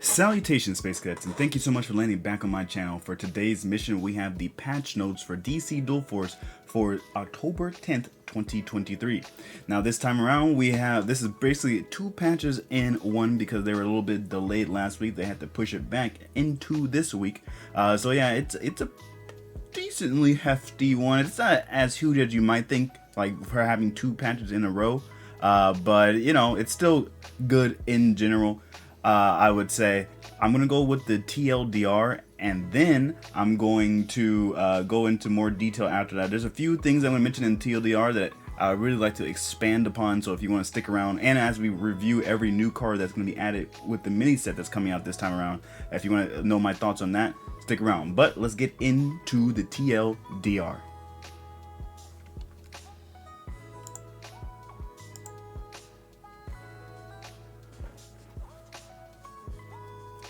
Salutations Space Cadets, and thank you so much for landing back on my channel. For today's mission, we have the patch notes for DC Dual Force for October 10th, 2023. Now this time around, this is basically two patches in one because they were a little bit delayed last week. They had to push it back into this week. So yeah, it's a decently hefty one. It's not as huge as you might think, like for having two patches in a row. But you know, it's still good in general. I would say I'm going to go with the TLDR, and then I'm going to go into more detail after that. There's a few things I'm going to mention in TLDR that I would really like to expand upon, so if you want to stick around, and as we review every new card that's going to be added with the mini set that's coming out this time around, if you want to know my thoughts on that, stick around. But let's get into the TLDR.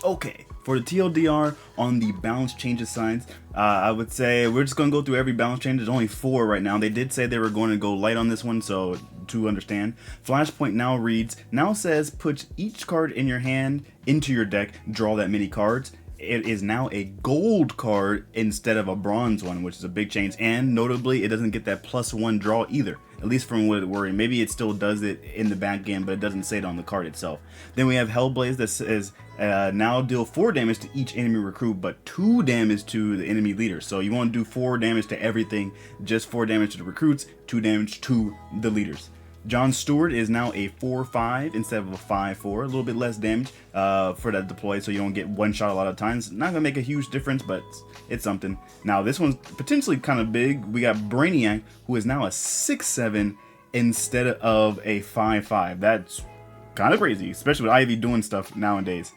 Okay, for the TLDR on the balance changes signs, I would say we're just going to go through every balance change. There's only 4 right now. They did say they were going to go light on this one, so to understand. Flashpoint now reads, now says put each card in your hand into your deck, draw that many cards. It is now a gold card instead of a bronze one, which is a big change, and notably it doesn't get that +1 draw either, at least from what it worried. Maybe it still does it in the back end, but it doesn't say it on the card itself. Then we have Hellblaze that says now deal 4 damage to each enemy recruit, but 2 damage to the enemy leader. So you want to do 4 damage to everything, just 4 damage to the recruits, 2 damage to the leaders. John Stewart is now a 4/5 instead of a 5/4, a little bit less damage for that deploy, so you don't get one shot a lot of times. Not gonna make a huge difference, but it's something. Now this one's potentially kind of big. We got Brainiac, who is now a 6/7 instead of a 5/5. That's kind of crazy, especially with Ivy doing stuff nowadays.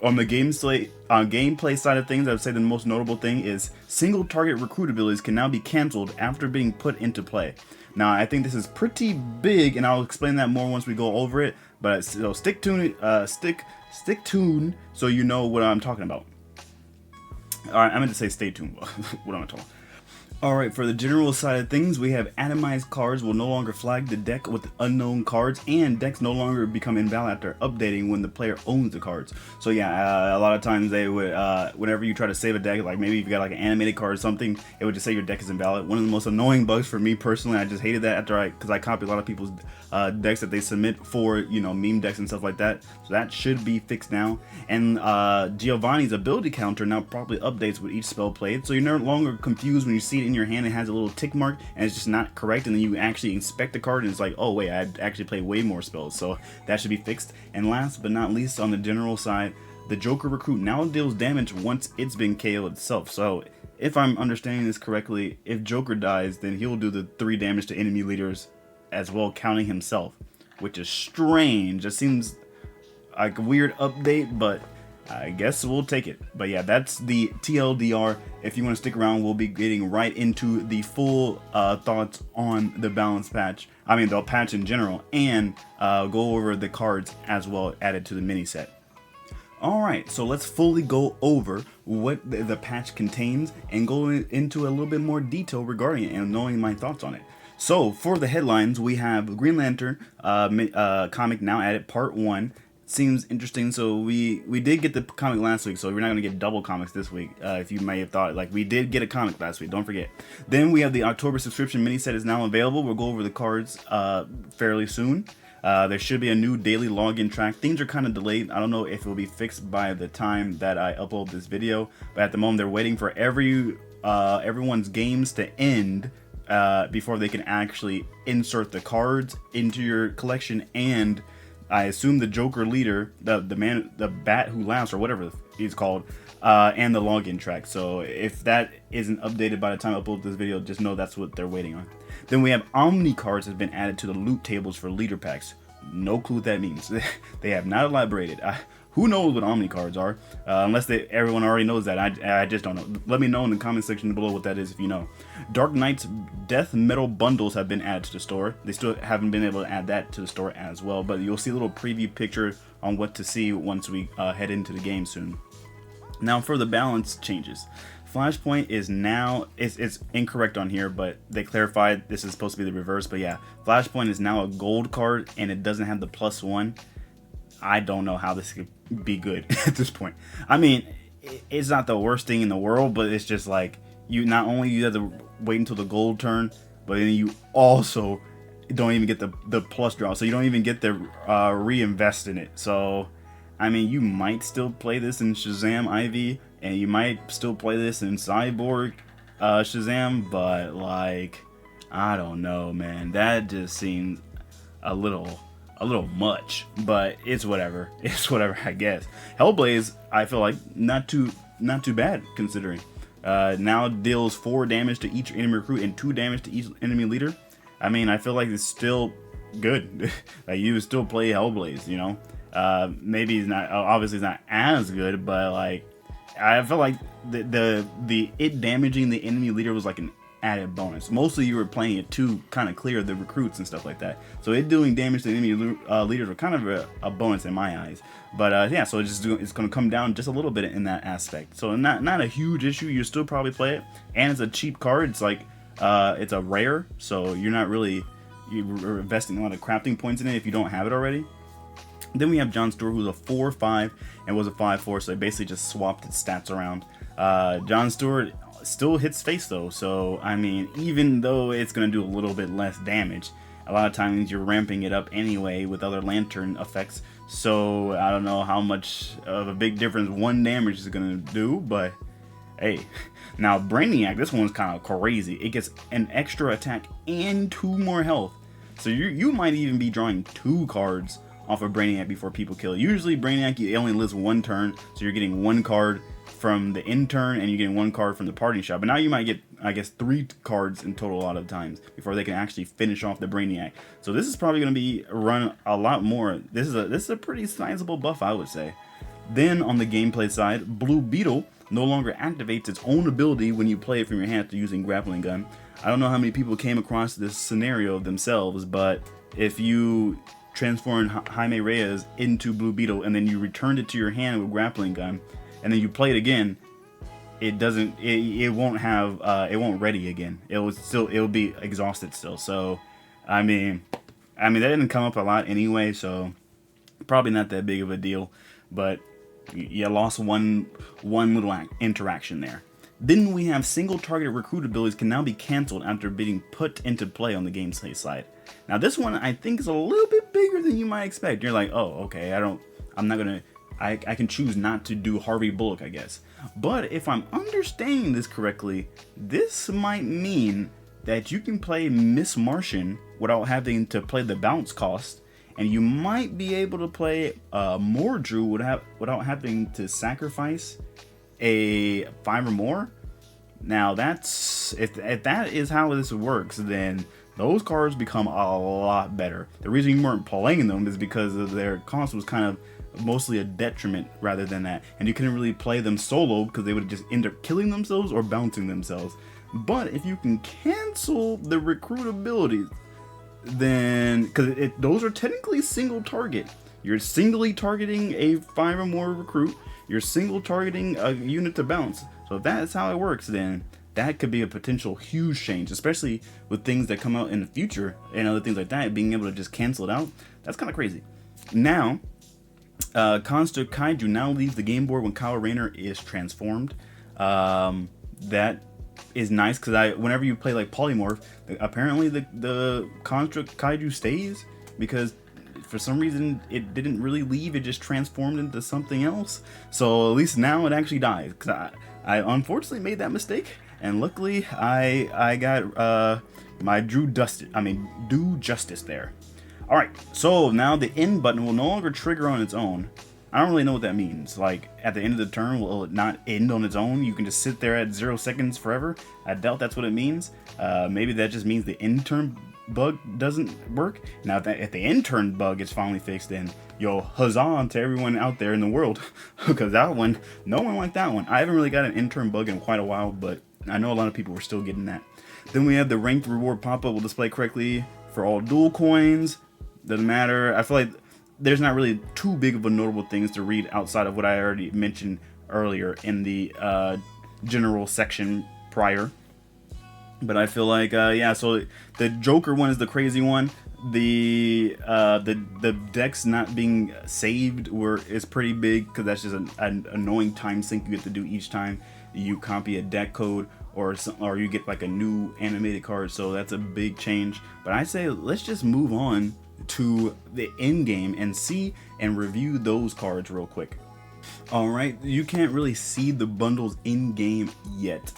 On the gameplay side of things, I would say the most notable thing is single target recruit abilities can now be cancelled after being put into play. Now, I think this is pretty big, and I'll explain that more once we go over it. But so stick tuned so you know what I'm talking about. All right, I meant to say stay tuned. What am I talking about? Alright, for the general side of things, we have atomized cards will no longer flag the deck with unknown cards, and decks no longer become invalid after updating when the player owns the cards. So yeah, a lot of times they would, whenever you try to save a deck, like maybe if you got like an animated card or something, it would just say your deck is invalid. One of the most annoying bugs for me personally, I just hated that because I copy a lot of people's decks that they submit for, you know, meme decks and stuff like that. So that should be fixed now. And Giovanni's ability counter now properly updates with each spell played, so you're no longer confused when you see it in your hand. It has a little tick mark and it's just not correct, and then you actually inspect the card and it's like, oh wait, I actually play way more spells, so that should be fixed. And last but not least, on the general side, the Joker recruit now deals damage once it's been KO'd itself. So if I'm understanding this correctly, if Joker dies, then he'll do the 3 damage to enemy leaders as well, counting himself, which is strange. It seems like a weird update, but I guess we'll take it. But yeah, that's the TLDR. If you want to stick around, we'll be getting right into the full thoughts on the balance patch. I mean, the patch in general, and go over the cards as well added to the mini set. Alright, so let's fully go over what the patch contains and go into a little bit more detail regarding it and knowing my thoughts on it. So for the headlines, we have Green Lantern comic now added, part 1. Seems interesting. So we did get the comic last week, so we're not going to get double comics this week. If you may have thought, like, we did get a comic last week, don't forget. Then we have the October subscription mini set is now available. We'll go over the cards fairly soon. There should be a new daily login track. Things are kind of delayed. I don't know if it will be fixed by the time that I upload this video, but at the moment they're waiting for everyone's games to end before they can actually insert the cards into your collection, and I assume the Joker leader, the bat who laughs, or whatever he's called, and the login track. So if that isn't updated by the time I upload this video, just know that's what they're waiting on. Then we have Omni cards has been added to the loot tables for leader packs. No clue what that means. They have not elaborated. Who knows what Omni cards are? Unless everyone already knows that. I just don't know. Let me know in the comment section below what that is if you know. Dark Knight's Death Metal bundles have been added to the store. They still haven't been able to add that to the store as well, but you'll see a little preview picture on what to see once we head into the game soon. Now for the balance changes. Flashpoint is now, it's incorrect on here, but they clarified this is supposed to be the reverse, but yeah. Flashpoint is now a gold card and it doesn't have the +1. I don't know how this could be good at this point. I mean, it's not the worst thing in the world, but it's just like you not only you have to wait until the gold turn, but then you also don't even get the plus draw, so you don't even get to reinvest in it. So I mean, you might still play this in Shazam Ivy, and you might still play this in Cyborg Shazam, but like, I don't know, man. That just seems a little much, but it's whatever. It's whatever, I guess. Hellblaze, I feel like not too bad considering. Now deals 4 damage to each enemy recruit and 2 damage to each enemy leader. I mean, I feel like it's still good. Like, you would still play Hellblaze, you know. Maybe it's not, obviously it's not as good, but like, I feel like the it damaging the enemy leader was like an added bonus. Mostly you were playing it to kind of clear the recruits and stuff like that. So it doing damage to enemy leaders were kind of a bonus in my eyes. But yeah, so it's going to come down just a little bit in that aspect. So not a huge issue. You still probably play it, and it's a cheap card. It's like it's a rare, so you're not really you're investing a lot of crafting points in it if you don't have it already. Then we have John Stewart, who's a 4/5 and was a 5/4, so they basically just swapped its stats around. John Stewart still hits face though, so I mean, even though it's going to do a little bit less damage, a lot of times you're ramping it up anyway with other lantern effects, so I don't know how much of a big difference 1 damage is going to do, but hey. Now Brainiac, this one's kind of crazy. It gets an extra attack and 2 more health, so you might even be drawing 2 cards off of Brainiac before people kill it. Usually Brainiac, he only lives 1 turn, so you're getting 1 card from the intern and you're getting 1 card from the party shop. But now you might get, I guess, 3 cards in total a lot of times before they can actually finish off the Brainiac. So this is probably going to be run a lot more. This is a pretty sizable buff, I would say. Then on the gameplay side, Blue Beetle no longer activates its own ability when you play it from your hand after using Grappling Gun. I don't know how many people came across this scenario themselves, but if you transform Jaime Reyes into Blue Beetle and then you returned it to your hand with Grappling Gun, and then you play it again, it won't ready again. It'll be exhausted still. So I mean that didn't come up a lot anyway, so probably not that big of a deal, but you lost one little interaction there. Then we have single target recruit abilities can now be cancelled after being put into play on the gameplay side. Now this one I think is a little bit bigger than you might expect. You're like, oh, okay, I can choose not to do Harvey Bullock, I guess. But if I'm understanding this correctly, this might mean that you can play Miss Martian without having to play the bounce cost, and you might be able to play Mordru without having to sacrifice a 5 or more. Now that's if that is how this works, then those cards become a lot better. The reason you weren't playing them is because of their cost was kind of mostly a detriment rather than that, and you couldn't really play them solo because they would just end up killing themselves or bouncing themselves. But if you can cancel the recruit abilities, then because those are technically single target, you're singly targeting a 5 or more recruit, you're single targeting a unit to bounce. So if that's how it works, then that could be a potential huge change, especially with things that come out in the future and other things like that. Being able to just cancel it out, that's kind of crazy. Now Construct Kaiju now leaves the game board when Kyle Rayner is transformed. That is nice because whenever you play like Polymorph, apparently the Construct Kaiju stays, because for some reason it didn't really leave, it just transformed into something else. So at least now it actually dies, because I unfortunately made that mistake, and luckily I got my due justice there. Alright, so now the end button will no longer trigger on its own. I don't really know what that means. Like, at the end of the turn, will it not end on its own? You can just sit there at 0 seconds forever? I doubt that's what it means. Maybe that just means the end turn bug doesn't work. Now, if the end turn bug is finally fixed, then yo, huzzah to everyone out there in the world. Because that one, no one liked that one. I haven't really got an end turn bug in quite a while, but I know a lot of people were still getting that. Then we have the ranked reward pop-up will display correctly for all dual coins. Doesn't matter. I feel like there's not really too big of a notable things to read outside of what I already mentioned earlier in the general section prior. But I feel like, yeah, so the Joker one is the crazy one. The decks not being saved is pretty big, because that's just an annoying time sink you get to do each time you copy a deck code, or you get like a new animated card. So that's a big change. But I say let's just move on to the end game and see and review those cards real quick. Alright, you can't really see the bundles in game yet,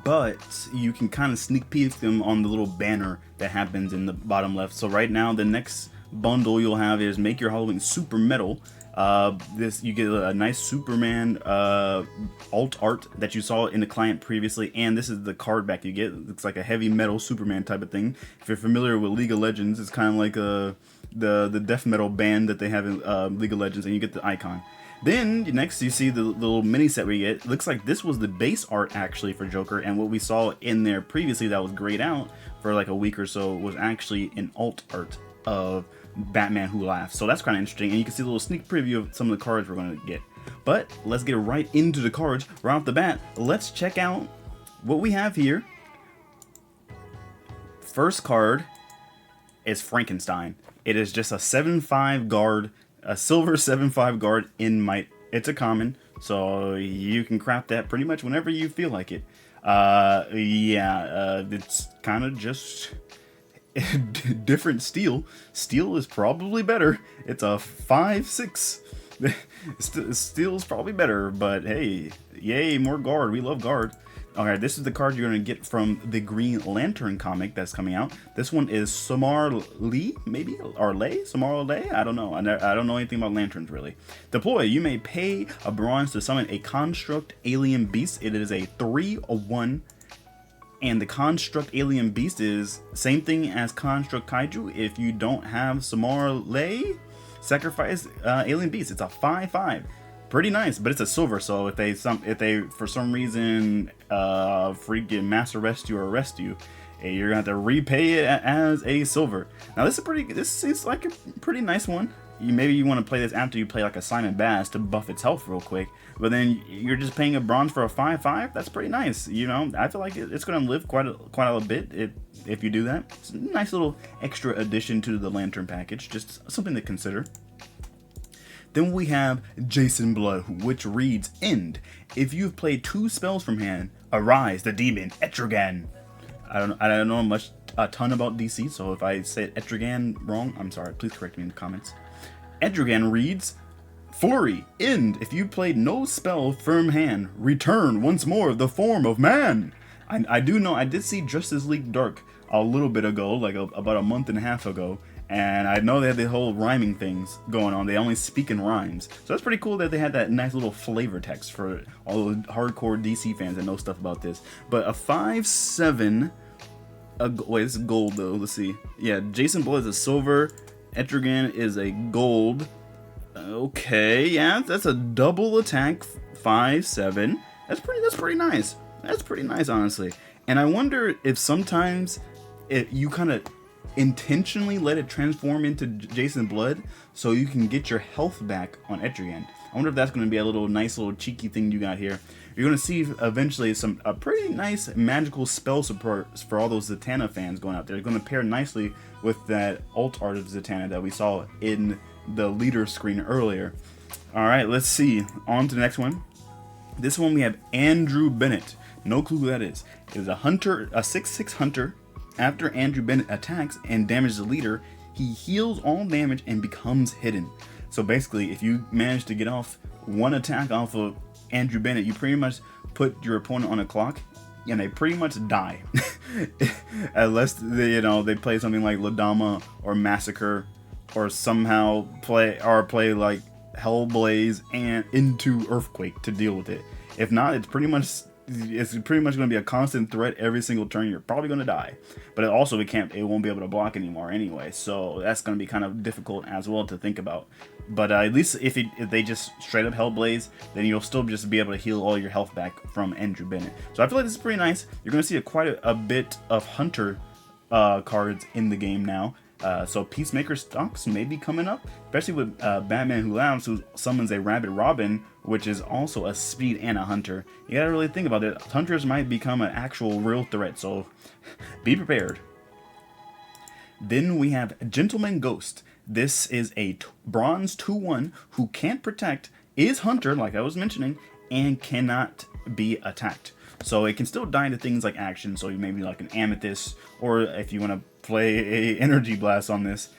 but you can kind of sneak peek them on the little banner that happens in the bottom left. So right now, the next bundle you'll have is Make Your Halloween Super Metal. You get a nice Superman alt art that you saw in the client previously, and this is the card back you get. It looks like a heavy metal Superman type of thing. If you're familiar with League of Legends, it's kind of like the death metal band that they have in League of Legends, and you get the icon. Then next you see the little mini set we get. It looks like this was the base art actually for Joker, and what we saw in there previously that was grayed out for like a week or so was actually an alt art of Batman Who Laughs. So that's kind of interesting, and you can see a little sneak preview of some of the cards we're going to get. But let's get right into the cards right off the bat. Let's check out what we have here. First card is Frankenstein. It is just a 7/5 guard, a silver 7/5 guard in might. It's a common, so you can craft that pretty much whenever you feel like it. It's kind of just different steel. Steel is probably better. It's a 5/6. Steel is probably better, but hey, yay, more guard. We love guard. Okay, this is the card you're going to get from the Green Lantern comic that's coming out. This one is Samar Lee, maybe? Or Lay? Samar Lay? I don't know. I don't know anything about lanterns, really. Deploy. You may pay a bronze to summon a Construct Alien Beast. It is a 3/1. And the Construct Alien Beast is same thing as Construct Kaiju. If you don't have Samar Lay, sacrifice Alien Beast. It's a 5/5. Pretty nice, but it's a silver, so if they for some reason freaking mass arrest you or arrest you, you're gonna have to repay it as a silver. Now this seems like a pretty nice one. Maybe you want to play this after you play like a Simon Bass to buff its health real quick, but then you're just paying a bronze for a 5/5. That's pretty nice. You know, I feel like it's gonna live quite a bit if you do that. It's a nice little extra addition to the Lantern package, just something to consider. Then we have Jason Blood, which reads, End. If you've played 2 spells from hand, arise the demon Etrigan. I don't know a ton about DC, so if I said Etrigan wrong, I'm sorry. Please correct me in the comments. Etrigan reads, Flurry. End. If you played no spell from hand, return once more the form of man. I do know, I did see Justice League Dark a little bit ago, like about a month and a half ago. And I know they had the whole rhyming things going on. They only speak in rhymes. So that's pretty cool that they had that nice little flavor text for all the hardcore DC fans that know stuff about this. But a 5/7... wait, this is gold though. Let's see. Yeah, Jason Blood is a silver. Etrigan is a gold. Okay, yeah, that's a double attack 5/7. That's pretty nice. That's pretty nice, honestly. And I wonder if sometimes you kind of intentionally let it transform into Jason Blood so you can get your health back on Etrigan. I wonder if that's going to be a nice little cheeky thing you got here. You're going to see eventually a pretty nice magical spell support for all those Zatanna fans going out there. It's going to pair nicely with that alt art of Zatanna that we saw in the leader screen earlier. Alright, let's see. On to the next one. This one we have Andrew Bennett. No clue who that is. It is a hunter, a 6/6 hunter. After Andrew Bennett attacks and damages the leader, he heals all damage and becomes hidden. So basically, if you manage to get off one attack off of Andrew Bennett, you pretty much put your opponent on a clock, and they pretty much die. Unless they play something like Ladama or Massacre, or somehow play like Hellblaze and into Earthquake to deal with it. If not, it's pretty much going to be a constant threat every single turn. You're probably going to die, but it won't be able to block anymore anyway, so that's going to be kind of difficult as well to think about. But at least if they just straight up Hellblaze, then you'll still just be able to heal all your health back from Andrew Bennett. So I feel like this is pretty nice. You're going to see quite a bit of Hunter cards in the game now. So Peacemaker stocks may be coming up, especially with Batman Who Laughs, who summons a Rabbit Robin, which is also a speed and a hunter. You gotta really think about it. Hunters might become an actual real threat, so be prepared. Then we have Gentleman Ghost. This is a bronze 2/1 who can't protect, is Hunter, like I was mentioning, and cannot be attacked. So it can still die to things like action, so maybe like an Amethyst, or if you want to play a Energy Blast on this,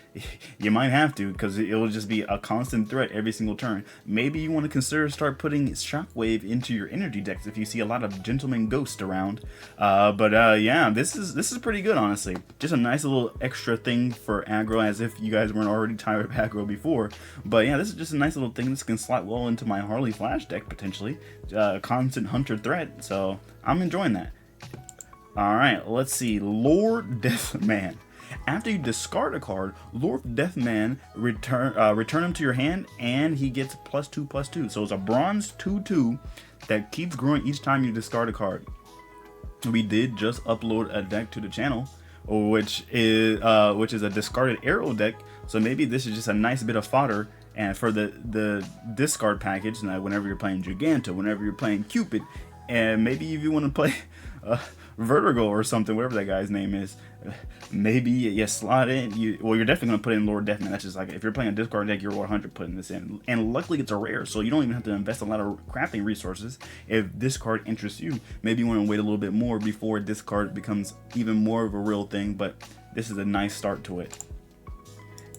you might have to, because it will just be a constant threat every single turn. Maybe you want to consider start putting Shockwave into your energy decks if you see a lot of Gentleman Ghost around. Yeah, this is pretty good, honestly. Just a nice little extra thing for aggro, as if you guys weren't already tired of aggro before. But yeah, this is just a nice little thing. This can slot well into my Harley Flash deck, potentially. Constant Hunter threat, so I'm enjoying that. Alright, let's see. Lord Deathman. After you discard a card, Lord Deathman return him to your hand, and he gets +2/+2. So it's a bronze 2/2 that keeps growing each time you discard a card. We did just upload a deck to the channel, which is a discarded arrow deck. So maybe this is just a nice bit of fodder, and for the discard package. Now, whenever you're playing Giganta, whenever you're playing Cupid, and maybe if you want to play Vertigo or something, whatever that guy's name is, maybe you slot in. Well, you're definitely gonna put in Lord Deathman. That's just like, if you're playing a discard deck, you're 100 putting this in. And luckily, it's a rare, so you don't even have to invest a lot of crafting resources. If this card interests you, maybe you want to wait a little bit more before this card becomes even more of a real thing. But this is a nice start to it.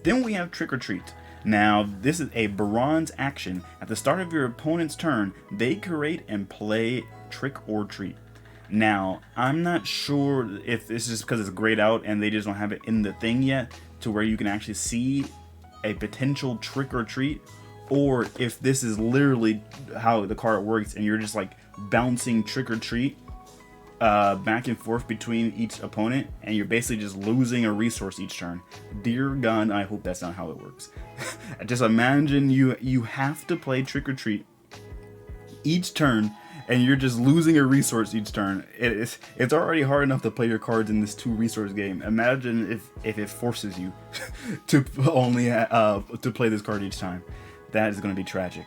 Then we have Trick or Treat. Now, this is a bronze action. At the start of your opponent's turn, they create and play Trick or Treat. Now, I'm not sure if this is just because it's grayed out and they just don't have it in the thing yet to where you can actually see a potential trick or treat, or if this is literally how the card works and you're just like bouncing trick or treat back and forth between each opponent, and you're basically just losing a resource each turn. Dear God, I hope that's not how it works. Just imagine you have to play trick or treat each turn, and you're just losing a resource each turn. It's already hard enough to play your cards in this 2-resource game. Imagine if it forces you to only to play this card each time. That is going to be tragic.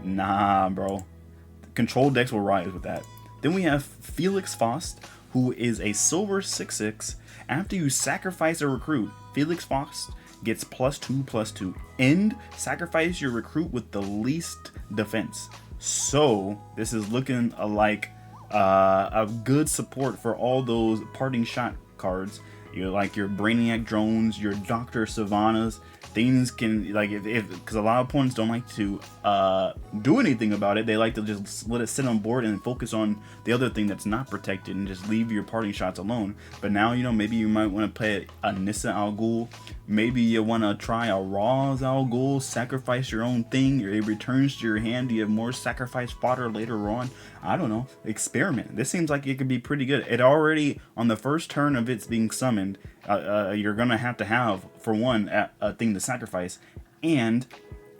Nah, bro. Control decks will rise with that. Then we have Felix Faust, who is a silver 6/6. After you sacrifice a recruit, Felix Faust gets +2/+2. End, sacrifice your recruit with the least defense. So this is looking like a good support for all those parting shot cards. You like your Brainiac drones, your Dr. Sylvanas. Things can, like, because a lot of opponents don't like to do anything about it. They like to just let it sit on board and focus on the other thing that's not protected and just leave your parting shots alone. But now, you know, maybe you might want to play a Nissa Al Ghul. Maybe you want to try a Raz Al Ghul, sacrifice your own thing. It returns to your hand. You have more sacrifice fodder later on. I don't know. Experiment. This seems like it could be pretty good. It already, on the first turn of its being summoned, you're going to have, for one, a thing to sacrifice. And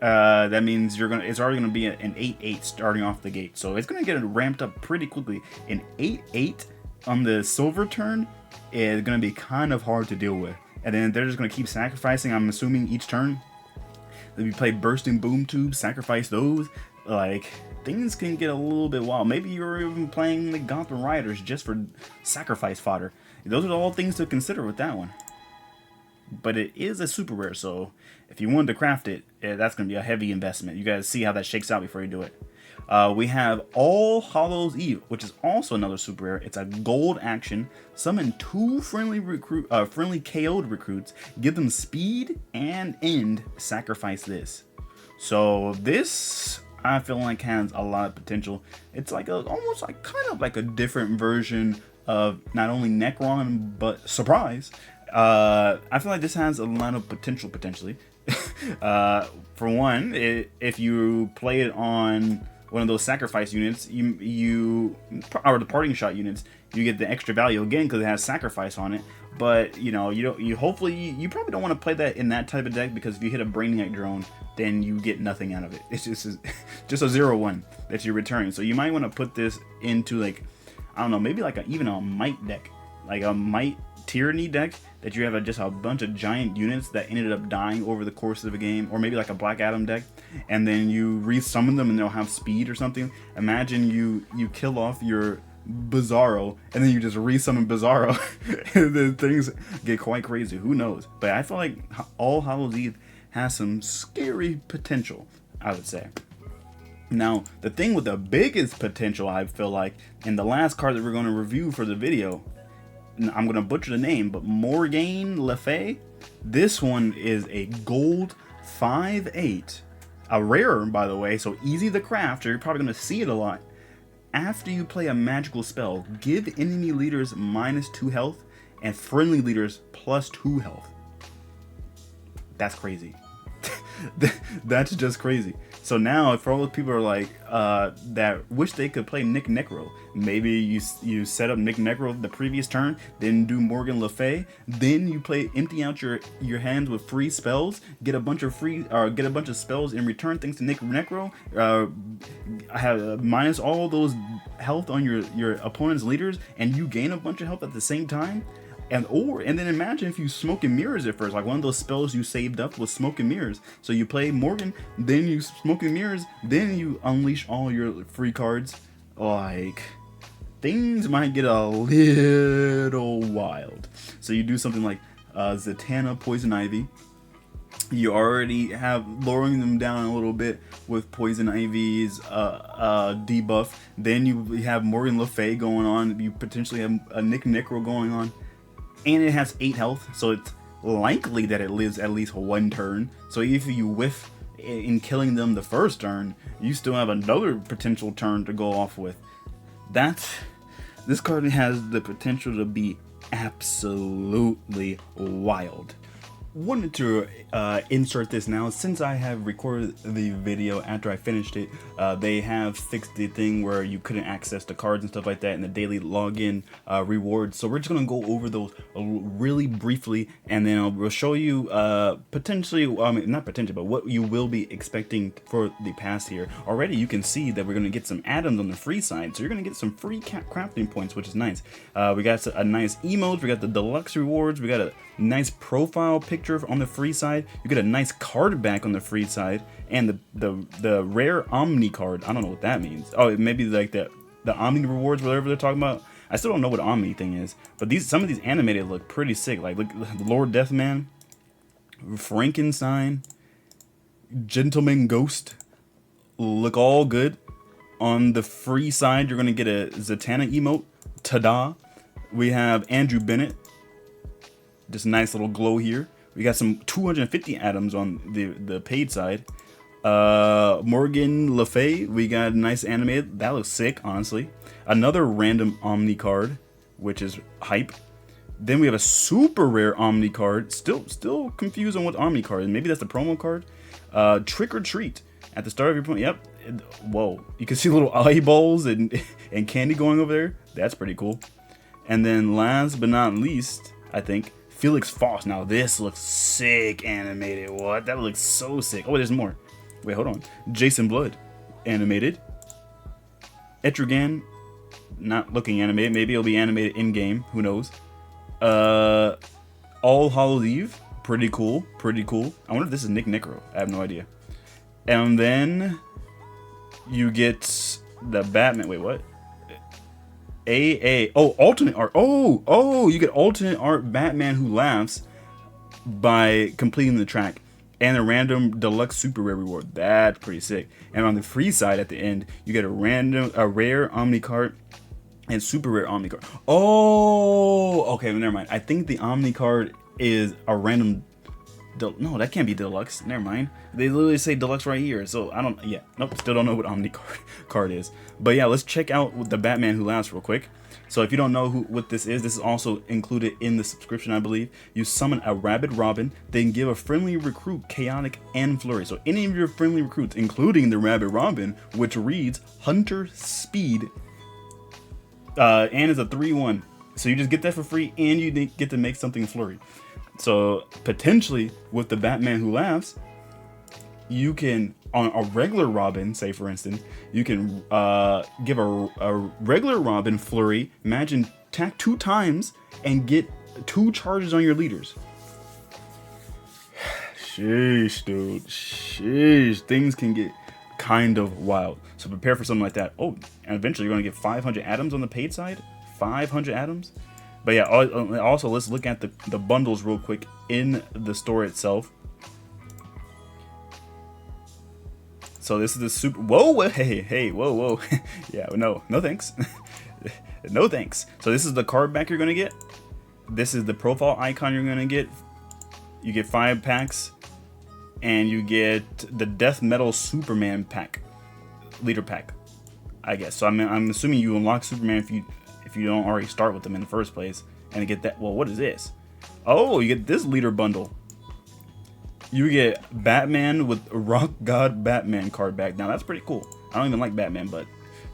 that means it's already going to be an 8/8 starting off the gate. So it's going to get ramped up pretty quickly. An 8/8 on the silver turn is going to be kind of hard to deal with. And then they're just going to keep sacrificing, I'm assuming, each turn. If you play Bursting Boom Tube, sacrifice those. Like, things can get a little bit wild. Maybe you're even playing the Gotham Riders just for sacrifice fodder. Those are all things to consider with that one. But it is a super rare, so if you wanted to craft it, that's going to be a heavy investment. You guys see how that shakes out before you do it. We have All Hallows Eve, which is also another super rare. It's a gold action. Summon 2 friendly KO'd recruits. Give them speed and end. Sacrifice this. So this, I feel like, has a lot of potential. It's like almost like kind of like a different version of not only Necron but surprise. I feel like this has a lot of potential potentially. For one, if you play it on one of those sacrifice units, or the parting shot units, you get the extra value again because it has sacrifice on it. But you know, you probably don't want to play that in that type of deck, because if you hit a Brainiac drone, then you get nothing out of it. It's just a 0/1 that you're returning. So you might want to put this into, like, I don't know, maybe like even a Might deck, like a Might Tyranny deck, that you have just a bunch of giant units that ended up dying over the course of a game, or maybe like a Black Adam deck, and then you resummon them and they'll have speed or something. Imagine you kill off your Bizarro, and then you just resummon Bizarro, and then things get quite crazy. Who knows? But I feel like All Hallows Eve has some scary potential, I would say. Now, the thing with the biggest potential, I feel like, in the last card that we're going to review for the video, I'm going to butcher the name, but Morgane Le Fay. This one is a gold 5/8, a rare, by the way, so easy to craft, so you're probably going to see it a lot. After you play a magical spell, give enemy leaders -2 health and friendly leaders +2 health. That's crazy. That's just crazy. So now, for all those people are like that wish they could play Nick Necro, maybe you set up Nick Necro the previous turn, then do Morgane Le Fay, then you play empty out your hands with free spells, get a bunch of spells in return thanks to Nick Necro, have minus all those health on your opponent's leaders, and you gain a bunch of health at the same time. And then imagine if you Smoke and Mirrors at first, like one of those spells you saved up was Smoke and Mirrors. So you play Morgan, then you Smoke and Mirrors, then you unleash all your free cards. Like, things might get a little wild. So you do something like Zatanna Poison Ivy. You already have lowering them down a little bit with Poison Ivy's debuff. Then you have Morgane Le Fay going on. You potentially have a Nick Necro going on. And it has 8 health, so it's likely that it lives at least 1 turn. So if you whiff in killing them the first turn, you still have another potential turn to go off with. This card has the potential to be absolutely wild. Wanted to insert this now since I have recorded the video after I finished it. They have fixed the thing where you couldn't access the cards and stuff like that in the daily login rewards. So we're just gonna go over those really briefly, and then we'll show you potentially, not potentially, but what you will be expecting for the pass here. Already you can see that we're gonna get some atoms on the free side, so you're gonna get some free crafting points, which is nice. We got a nice emotes, we got the deluxe rewards, we got a nice profile picture on the free side, you get a nice card back on the free side, and the rare Omni card. I don't know what that means. Oh, it may be like the Omni rewards, whatever they're talking about. I still don't know what Omni thing is, but some of these animated look pretty sick. Like, look, Lord Deathman, Frankenstein, Gentleman Ghost look all good. On the free side, you're gonna get a Zatanna emote. Ta-da! We have Andrew Bennett. Just a nice little glow here. We got some 250 atoms on the paid side. Morgane Le Fay, we got a nice animated. That looks sick, honestly. Another random Omni card, which is hype. Then we have a super rare Omni card. Still confused on what Omni card is. Maybe that's the promo card. Trick or Treat. At the start of your point, yep. Whoa, you can see little eyeballs and candy going over there. That's pretty cool. And then last but not least, I think, Felix Faust. Now this looks sick animated. What? That looks so sick. Oh, there's more. Wait, hold on. Jason Blood animated. Etrigan not looking animated. Maybe it'll be animated in game. Who knows? All Hallows Eve. Pretty cool. Pretty cool. I wonder if this is Nick Necro. I have no idea. And then you get the Batman. Wait, what? Alternate art. You get alternate art Batman Who Laughs by completing the track, and a random deluxe super rare reward. That's pretty sick. And on the free side at the end, you get a rare Omni card and super rare Omni card. Oh, okay, never mind. I think the Omni card is a random. No, that can't be deluxe. Never mind. They literally say deluxe right here. So I don't. Yeah. Nope. Still don't know what Omni card is. But yeah, let's check out the Batman Who Laughs real quick. So if you don't know what this is also included in the subscription, I believe. You summon a Rabid Robin, then give a friendly recruit Chaotic and Flurry. So any of your friendly recruits, including the Rabid Robin, which reads Hunter Speed, and is a 3/1. So you just get that for free, and you get to make something Flurry. So potentially with the Batman Who Laughs, you can, on a regular Robin, say for instance, you can give a regular Robin Flurry, imagine attack 2 times and get 2 charges on your leaders. Sheesh, dude. Sheesh. Things can get kind of wild. So prepare for something like that. Oh, and eventually you're going to get 500 atoms on the paid side. 500 atoms. But yeah, also let's look at the bundles real quick in the store itself. So this is the super. Whoa, hey, whoa. Yeah, no thanks. No thanks. So this is the card back you're gonna get. This is the profile icon you're gonna get. You get 5 packs, and you get the Death Metal Superman pack, leader pack, I guess. So I'm assuming you unlock Superman if you don't already start with them in the first place, and you get that. Well, what is this? Oh, you get this leader bundle. You get Batman with Rock God Batman card back. Now that's pretty cool. I don't even like Batman, but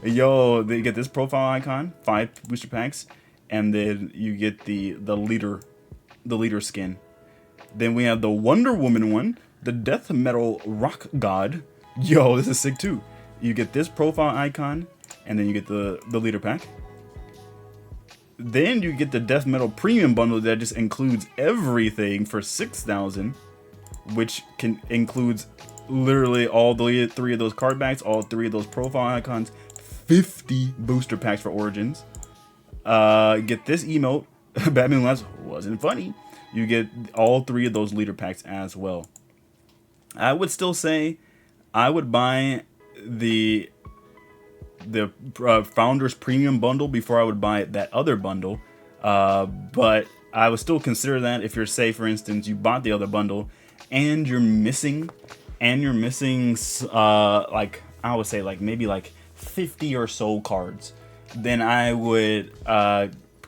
yo, they get this profile icon, 5 booster packs, and then you get the leader skin. Then we have the Wonder Woman one, the Death Metal Rock God. Yo, this is sick too. You get this profile icon, and then you get the leader pack. Then you get the Death Metal Premium bundle that just includes everything for 6,000, which includes literally all the 3 of those card backs, all 3 of those profile icons, 50 booster packs for Origins. Get this emote, Batman Last wasn't funny. You get all 3 of those leader packs as well. I would still say I would buy the Founders Premium bundle before I would buy that other bundle. But I would still consider that if you're, say, for instance, you bought the other bundle and you're missing like, I would say, like, maybe like 50 or so cards, then I would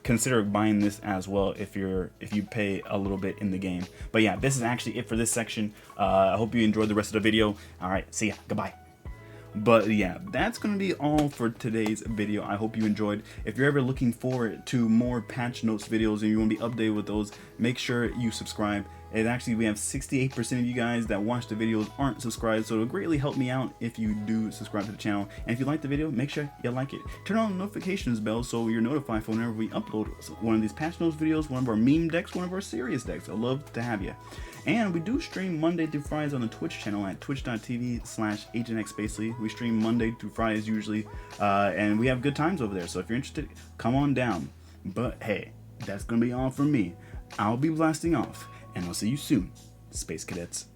consider buying this as well if you pay a little bit in the game. But yeah, this is actually it for this section. I hope you enjoyed the rest of the video. All right, see ya, goodbye. But yeah, that's going to be all for today's video. I hope you enjoyed. If you're ever looking forward to more patch notes videos and you want to be updated with those, make sure you subscribe. And actually, we have 68% of you guys that watch the videos aren't subscribed, so it'll greatly help me out if you do subscribe to the channel. And if you like the video, make sure you like it. Turn on the notifications bell so you're notified for whenever we upload one of these patch notes videos, one of our meme decks, one of our serious decks. I'd love to have you. And we do stream Monday through Fridays on the Twitch channel at twitch.tv/AgentXSpacely. We stream Monday through Fridays usually, and we have good times over there. So if you're interested, come on down. But hey, that's going to be all from me. I'll be blasting off, and I'll see you soon, Space Cadets.